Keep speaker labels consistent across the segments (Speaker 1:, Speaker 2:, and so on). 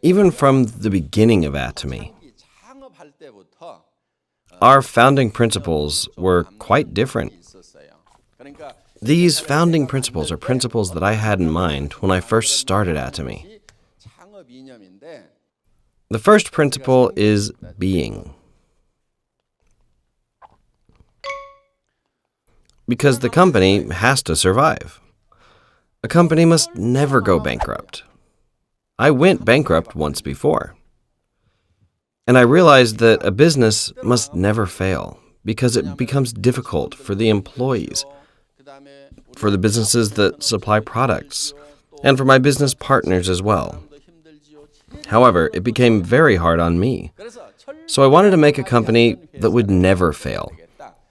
Speaker 1: Even from the beginning of atomy, our founding principles were quite different. These founding principles are principles that I had in mind when I first started atomy. The first principle is being. Because the company has to survive. A company must never go bankrupt. I went bankrupt once before. And I realized that a business must never fail because it becomes difficult for the employees, for the businesses that supply products, and for my business partners as well. However, it became very hard on me. So I wanted to make a company that would never fail.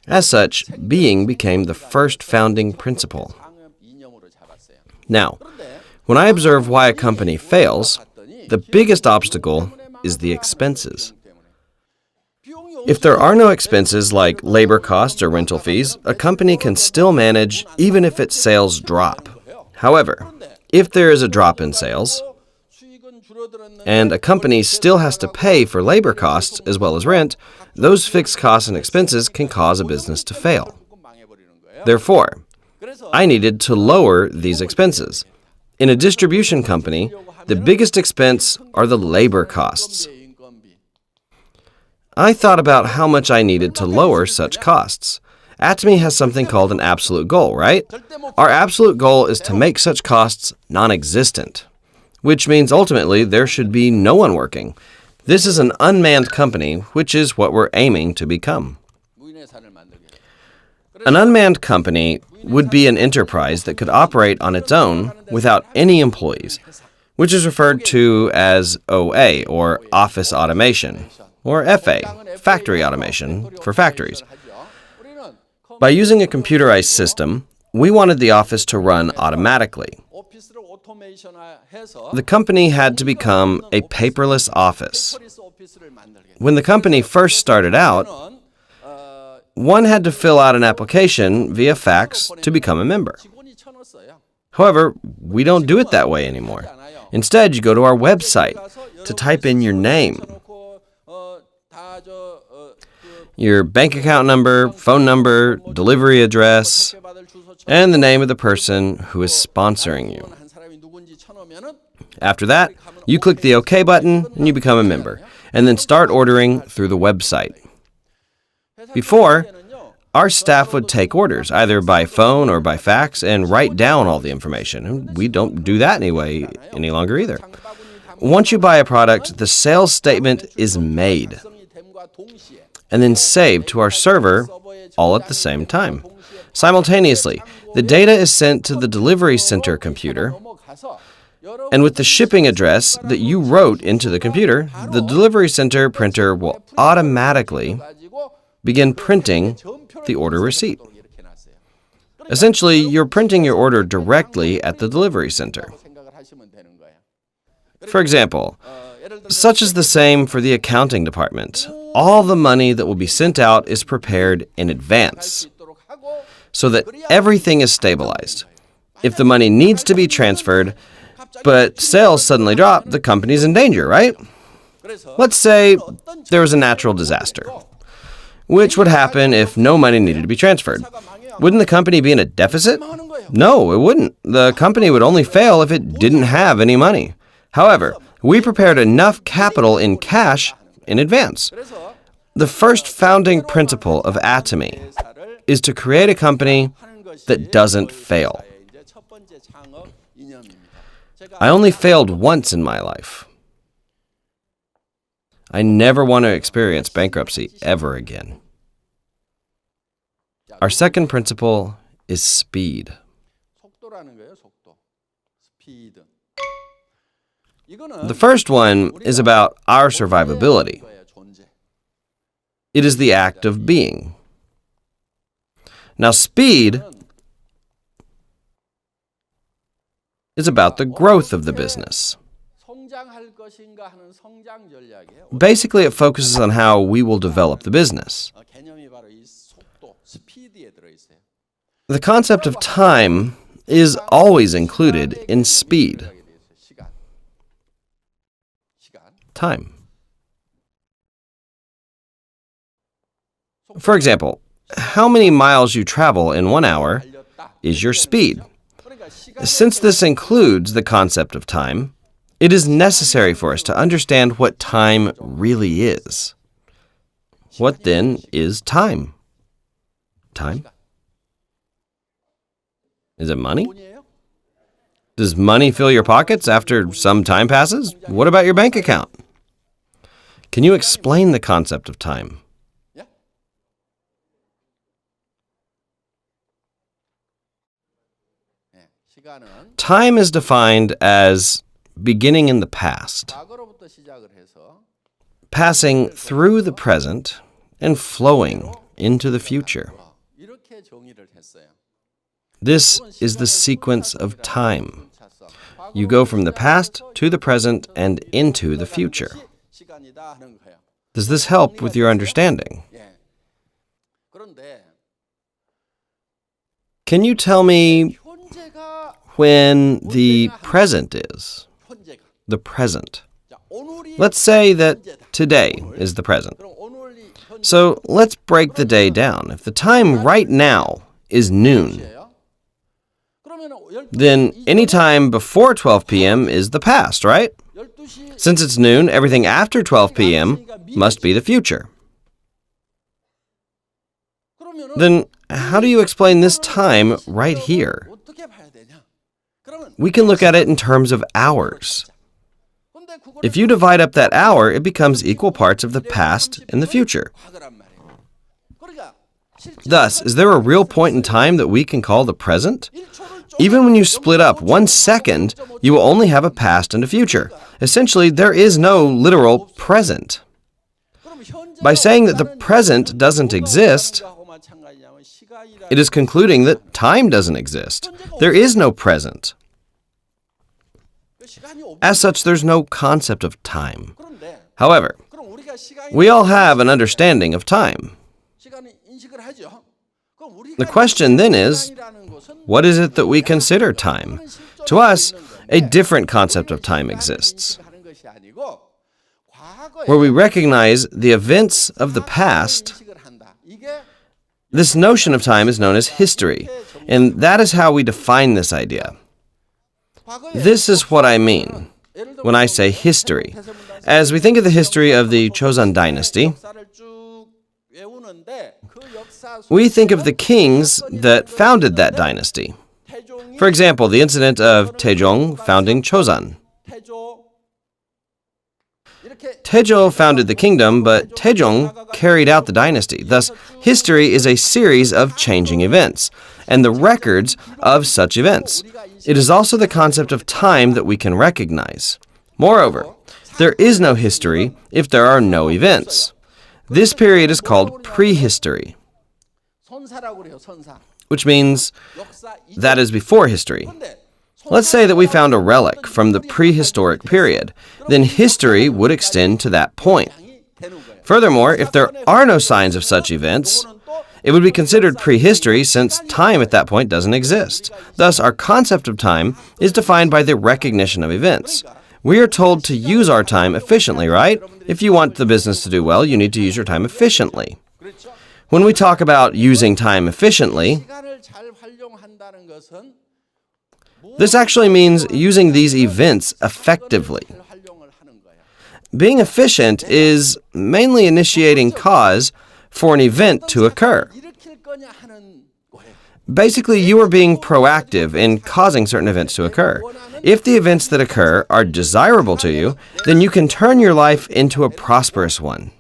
Speaker 1: As such, being became the first founding principle. Now, when I observe why a company fails, the biggest obstacle is the expenses. If there are no expenses like labor costs or rental fees, a company can still manage even if its sales drop. However, if there is a drop in sales, and a company still has to pay for labor costs as well as rent, those fixed costs and expenses can cause a business to fail. Therefore, I needed to lower these expenses. In a distribution company, the biggest expense are the labor costs. I thought about how much I needed to lower such costs. Atomy has something called an absolute goal, right? Our absolute goal is to make such costs non-existent, which means ultimately there should be no one working. This is an unmanned company, which is what we're aiming to become. An unmanned company would be an enterprise that could operate on its own without any employees, which is referred to as OA, or office automation, or FA, factory automation, for factories. By using a computerized system, we wanted the office to run automatically. The company had to become a paperless office. When the company first started out, one had to fill out an application via fax to become a member. However, we don't do it that way anymore. Instead, you go to our website to type in your name, your bank account number, phone number, delivery address, and the name of the person who is sponsoring you. After that, you click the OK button and you become a member, and then start ordering through the website. Before, our staff would take orders, either by phone or by fax, and write down all the information. We don't do that any longer either. Once you buy a product, the sales statement is made and then saved to our server all at the same time. Simultaneously, the data is sent to the delivery center computer, and with the shipping address that you wrote into the computer, the delivery center printer will automatically begin printing the order receipt. Essentially, you're printing your order directly at the delivery center. For example, such is the same for the accounting department. All the money that will be sent out is prepared in advance so that everything is stabilized. If the money needs to be transferred, but sales suddenly drop, the company's in danger, right? Let's say there was a natural disaster, which would happen if no money needed to be transferred. Wouldn't the company be in a deficit? No, it wouldn't. The company would only fail if it didn't have any money. However, we prepared enough capital in cash in advance. The first founding principle of atomy is to create a company that doesn't fail. I only failed once in my life. I never want to experience bankruptcy ever again. Our second principle is speed. The first one is about our survivability. It is the act of being. Now, speed is about the growth of the business. Basically, it focuses on how we will develop the business. The concept of time is always included in speed. time. For example, how many miles you travel in 1 hour is your speed. Since this includes the concept of time, it is necessary for us to understand what time really is. What then is time? Time? Is it money? Does money fill your pockets after some time passes? What about your bank account? Can you explain the concept of time? Time is defined as beginning in the past, passing through the present, and flowing into the future. This is the sequence of time. You go from the past to the present and into the future. Does this help with your understanding? Can you tell me when the present is? The present. Let's say that today is the present. So let's break the day down. If the time right now is noon, then any time before 12 p.m. is the past, right? Since it's noon, everything after 12 p.m. must be the future. Then how do you explain this time right here? We can look at it in terms of hours. If you divide up that hour, it becomes equal parts of the past and the future. Thus, is there a real point in time that we can call the present? Even when you split up 1 second, you will only have a past and a future. Essentially, there is no literal present. By saying that the present doesn't exist, it is concluding that time doesn't exist. There is no present. As such, there's no concept of time. However, we all have an understanding of time. The question then is, what is it that we consider time? To us, a different concept of time exists, where we recognize the events of the past. This notion of time is known as history, and that is how we define this idea. This is what I mean when I say history. As we think of the history of the Joseon dynasty, we think of the kings that founded that dynasty. For example, the incident of Taejong founding Joseon. Taejo founded the kingdom, but Taejong carried out the dynasty. Thus, history is a series of changing events, and the records of such events. It is also the concept of time that we can recognize. Moreover, there is no history if there are no events. This period is called prehistory, which means that is before history. Let's say that we found a relic from the prehistoric period. Then history would extend to that point. Furthermore, if there are no signs of such events, it would be considered prehistory since time at that point doesn't exist. Thus, our concept of time is defined by the recognition of events. We are told to use our time efficiently, right? If you want the business to do well, you need to use your time efficiently. When we talk about using time efficiently, this actually means using these events effectively. Being efficient is mainly initiating cause for an event to occur. Basically, you are being proactive in causing certain events to occur. If the events that occur are desirable to you, then you can turn your life into a prosperous one.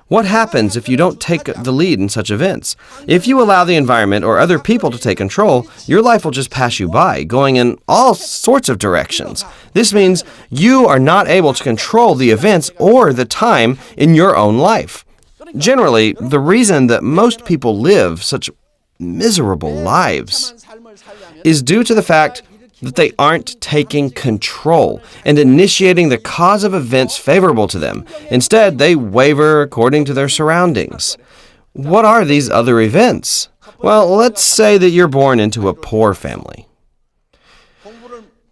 Speaker 1: What happens if you don't take the lead in such events? If you allow the environment or other people to take control, your life will just pass you by, going in all sorts of directions. This means you are not able to control the events or the time in your own life. Generally, the reason that most people live such miserable lives is due to the fact that they aren't taking control and initiating the cause of events favorable to them. Instead, they waver according to their surroundings. What are these other events? Well, let's say that you're born into a poor family.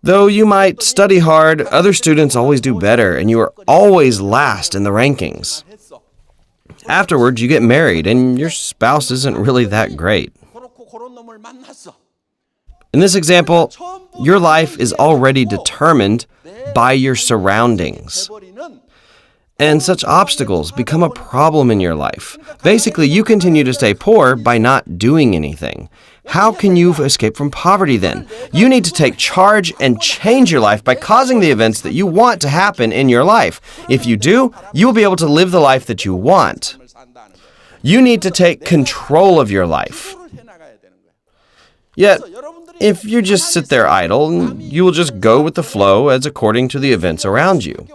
Speaker 1: Though you might study hard, other students always do better, and you are always last in the rankings. Afterwards, you get married, and your spouse isn't really that great. In this example, your life is already determined by your surroundings. And such obstacles become a problem in your life. Basically, you continue to stay poor by not doing anything. How can you escape from poverty then? You need to take charge and change your life by causing the events that you want to happen in your life. If you do, you will be able to live the life that you want. You need to take control of your life. Yet, if you just sit there idle, you will just go with the flow as according to the events around you.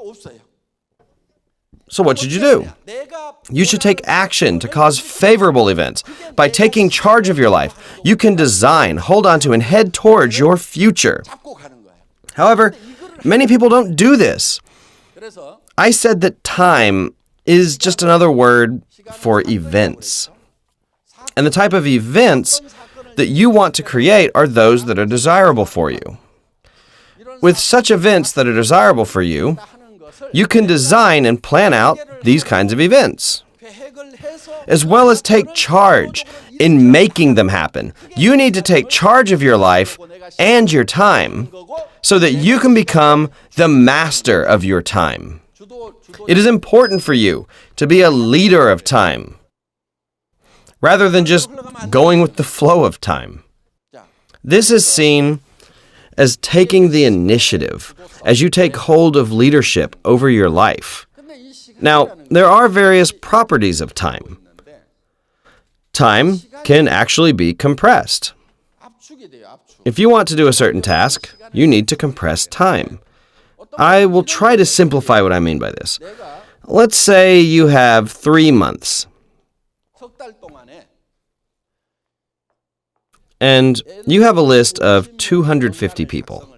Speaker 1: So what should you do? You should take action to cause favorable events. By taking charge of your life, you can design, hold on to, and head towards your future. However, many people don't do this. I said that time is just another word for events. And the type of events that you want to create are those that are desirable for you. With such events that are desirable for you, you can design and plan out these kinds of events, as well as take charge in making them happen. You need to take charge of your life and your time so that you can become the master of your time. It is important for you to be a leader of time, rather than just going with the flow of time. This is seen as taking the initiative as you take hold of leadership over your life. Now, there are various properties of time. Time can actually be compressed. If you want to do a certain task, you need to compress time. I will try to simplify what I mean by this. Let's say you have 3 months. And you have a list of 250 people.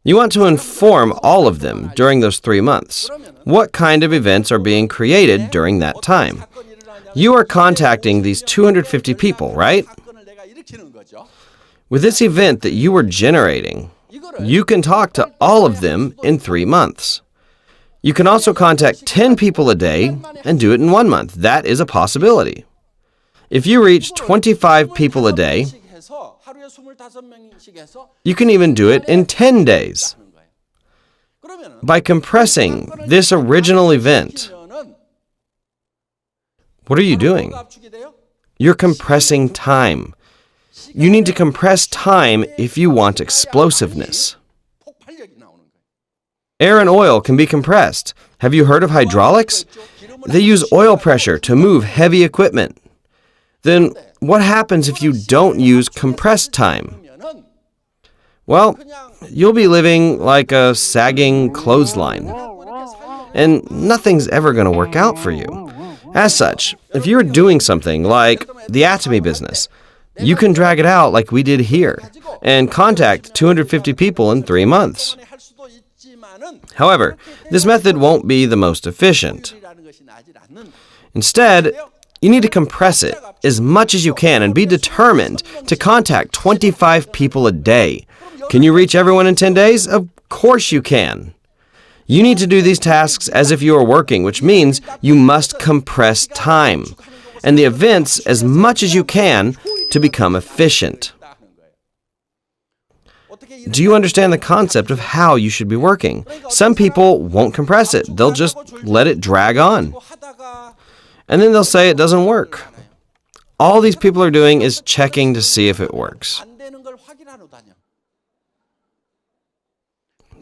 Speaker 1: You want to inform all of them during those 3 months. What kind of events are being created during that time? You are contacting these 250 people, right? With this event that you are generating, you can talk to all of them in 3 months. You can also contact 10 people a day and do it in 1 month. That is a possibility. If you reach 25 people a day, you can even do it in 10 days. By compressing this original event, what are you doing? You're compressing time. You need to compress time if you want explosiveness. Air and oil can be compressed. Have you heard of hydraulics? They use oil pressure to move heavy equipment. Then what happens if you don't use compressed time? Well, you'll be living like a sagging clothesline, and nothing's ever going to work out for you. As such, if you're doing something like the atomy business, you can drag it out like we did here and contact 250 people in 3 months. However, this method won't be the most efficient. Instead, you need to compress it as much as you can and be determined to contact 25 people a day. Can you reach everyone in 10 days? Of course you can. You need to do these tasks as if you are working, which means you must compress time and the events as much as you can to become efficient. Do you understand the concept of how you should be working? Some people won't compress it. They'll just let it drag on. And then they'll say it doesn't work. All these people are doing is checking to see if it works.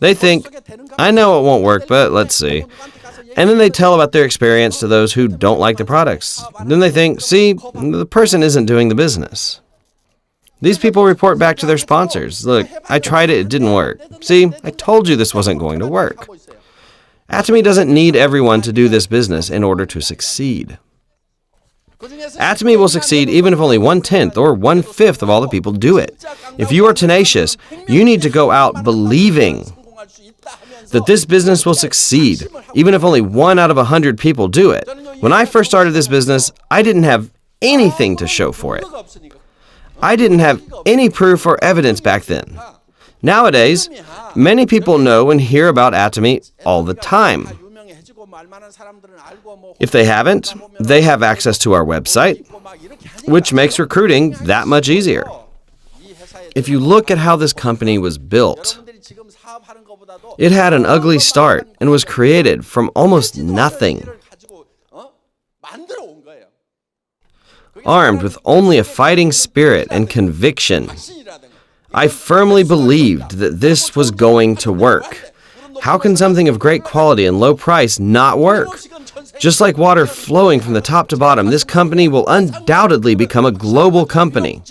Speaker 1: They think, I know it won't work, but let's see. And then they tell about their experience to those who don't like the products. Then they think, see, the person isn't doing the business. These people report back to their sponsors. Look, I tried it, it didn't work. See, I told you this wasn't going to work. Atomy doesn't need everyone to do this business in order to succeed. Atomy will succeed even if only 1/10 or 1/5 of all the people do it. If you are tenacious, you need to go out believing that this business will succeed, even if only 1 out of 100 people do it. When I first started this business, I didn't have anything to show for it. I didn't have any proof or evidence back then. Nowadays, many people know and hear about atomy all the time. If they haven't, they have access to our website, which makes recruiting that much easier. If you look at how this company was built, it had an ugly start and was created from almost nothing. Armed with only a fighting spirit and conviction, I firmly believed that this was going to work. How can something of great quality and low price not work? Just like water flowing from the top to bottom, this company will undoubtedly become a global company.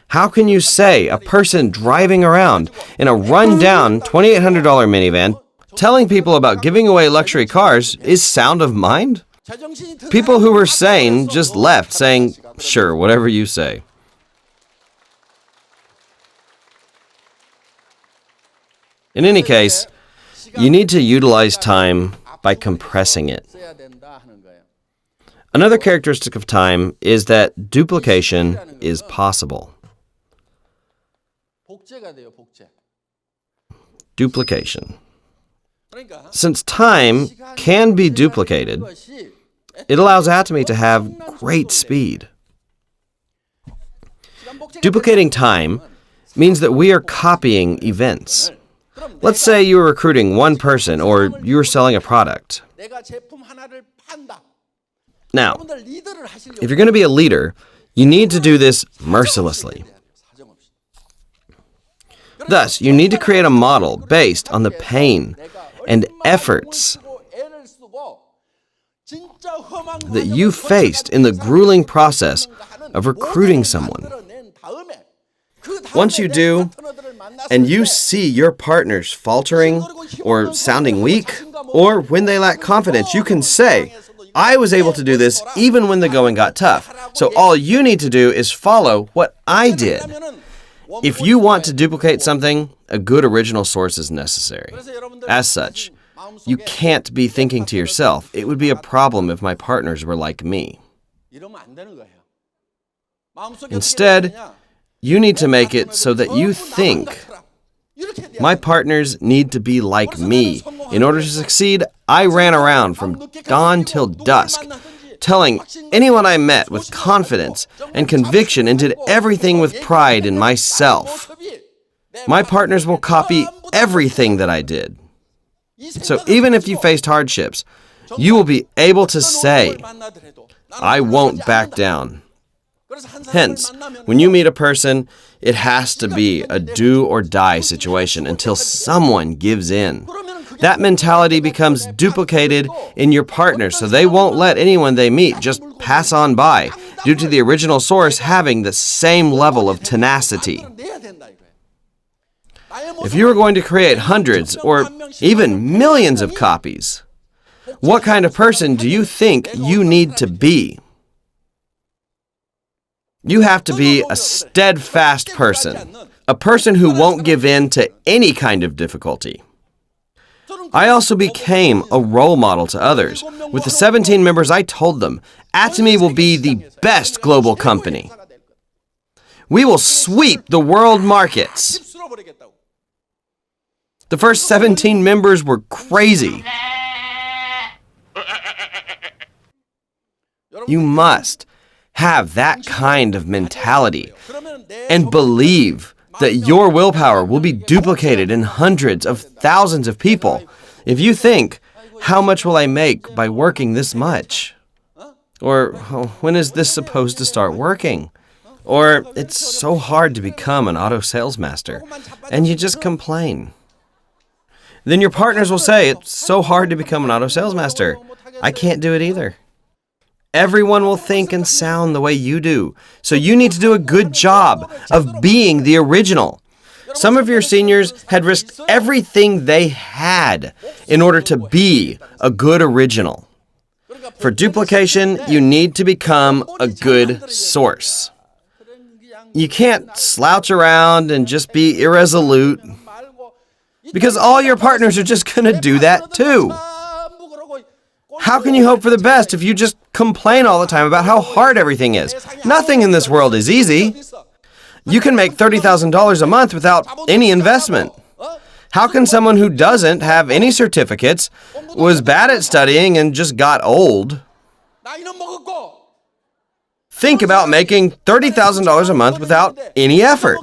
Speaker 1: How can you say a person driving around in a run-down $2,800 minivan telling people about giving away luxury cars is sound of mind? People who were sane just left saying, "Sure, whatever you say." In any case, you need to utilize time by compressing it. Another characteristic of time is that duplication is possible. Duplication. Since time can be duplicated, it allows atomy to have great speed. Duplicating time means that we are copying events. Let's say you are recruiting one person or you are selling a product. Now, if you're going to be a leader, you need to do this mercilessly. Thus, you need to create a model based on the pain and efforts that you faced in the grueling process of recruiting someone. Once you do, and you see your partners faltering or sounding weak, or when they lack confidence, you can say, "I was able to do this even when the going got tough. So all you need to do is follow what I did." If you want to duplicate something, a good original source is necessary. As such, you can't be thinking to yourself, "It would be a problem if my partners were like me." Instead, you need to make it so that you think, "My partners need to be like me. In order to succeed, I ran around from dawn till dusk, telling anyone I met with confidence and conviction and did everything with pride in myself. My partners will copy everything that I did." So even if you faced hardships, you will be able to say, "I won't back down." Hence, when you meet a person, it has to be a do-or-die situation until someone gives in. That mentality becomes duplicated in your partner, so they won't let anyone they meet just pass on by, due to the original source having the same level of tenacity. If you are going to create hundreds or even millions of copies, what kind of person do you think you need to be? You have to be a steadfast person, a person who won't give in to any kind of difficulty. I also became a role model to others. With the 17 members, I told them, Atomy will be the best global company. We will sweep the world markets. The first 17 members were crazy. You must have that kind of mentality and believe that your willpower will be duplicated in hundreds of thousands of people. If you think, "How much will I make by working this much?" Or, "Oh, when is this supposed to start working?" Or, "It's so hard to become an auto sales master," and you just complain. Then your partners will say, "It's so hard to become an auto sales master. I can't do it either." Everyone will think and sound the way you do, so you need to do a good job of being the original. Some of your seniors had risked everything they had in order to be a good original. For duplication, you need to become a good source. You can't slouch around and just be irresolute, because all your partners are just going to do that too. How can you hope for the best if you just complain all the time about how hard everything is? Nothing in this world is easy. You can make $30,000 a month without any investment. How can someone who doesn't have any certificates, was bad at studying, and just got old, think about making $30,000 a month without any effort?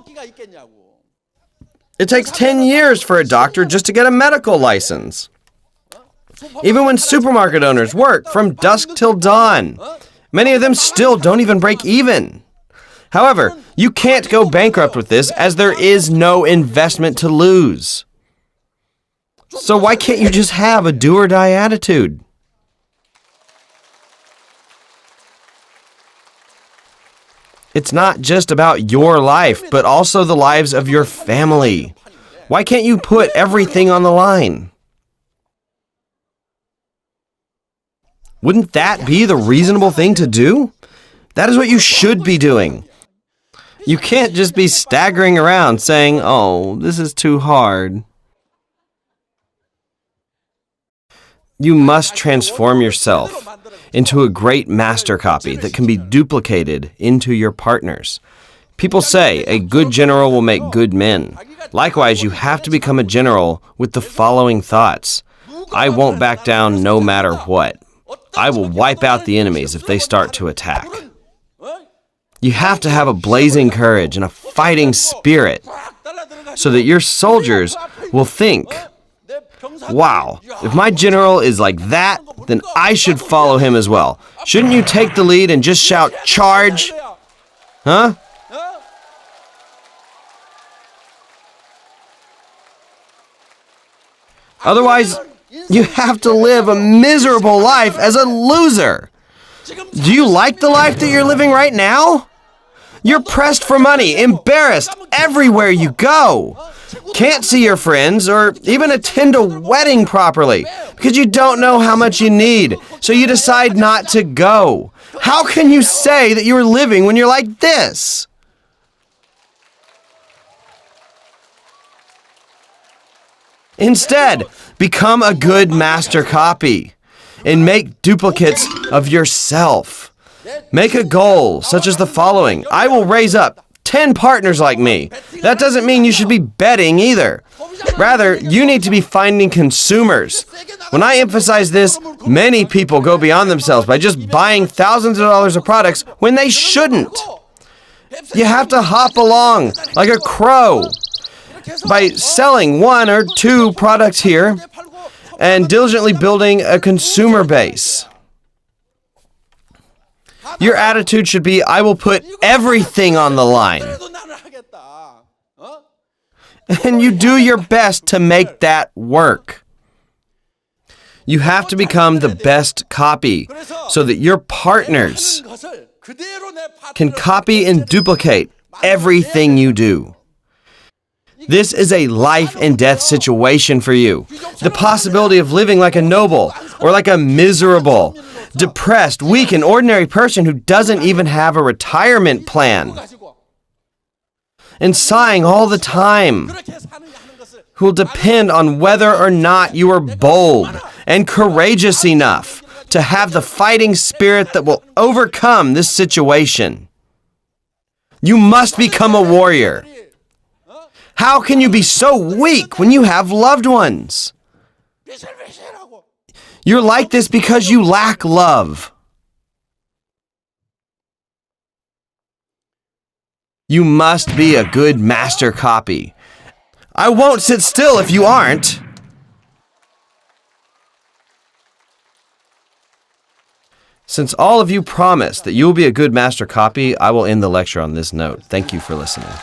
Speaker 1: It takes 10 years for a doctor just to get a medical license. Even when supermarket owners work from dusk till dawn, many of them still don't even break even. However, you can't go bankrupt with this as there is no investment to lose. So why can't you just have a do-or-die attitude? It's not just about your life, but also the lives of your family. Why can't you put everything on the line? Wouldn't that be the reasonable thing to do? That is what you should be doing. You can't just be staggering around saying, "Oh, this is too hard." You must transform yourself into a great master copy that can be duplicated into your partners. People say a good general will make good men. Likewise, you have to become a general with the following thoughts. I won't back down no matter what. I will wipe out the enemies if they start to attack. You have to have a blazing courage and a fighting spirit so that your soldiers will think, wow, if my general is like that, then I should follow him as well. Shouldn't you take the lead and just shout, "Charge"? Huh? Otherwise, you have to live a miserable life as a loser. Do you like the life that you're living right now? You're pressed for money, embarrassed everywhere you go. Can't see your friends or even attend a wedding properly because you don't know how much you need, so you decide not to go. How can you say that you're living when you're like this? Instead, become a good master copy and make duplicates of yourself. Make a goal such as the following: I will raise up 10 partners like me. That doesn't mean you should be betting either. Rather, you need to be finding consumers. When I emphasize this, many people go beyond themselves by just buying thousands of dollars of products when they shouldn't. You have to hop along like a crow by selling 1 or 2 products here and diligently building a consumer base. Your attitude should be, I will put everything on the line. And you do your best to make that work. You have to become the best copy so that your partners can copy and duplicate everything you do. This is a life and death situation for you. The possibility of living like a noble or like a miserable, depressed, weak, and ordinary person who doesn't even have a retirement plan and sighing all the time, who will depend on whether or not you are bold and courageous enough to have the fighting spirit that will overcome this situation. You must become a warrior. How can you be so weak when you have loved ones? You're like this because you lack love. You must be a good master copy. I won't sit still if you aren't. Since all of you promised that you will be a good master copy, I will end the lecture on this note. Thank you for listening.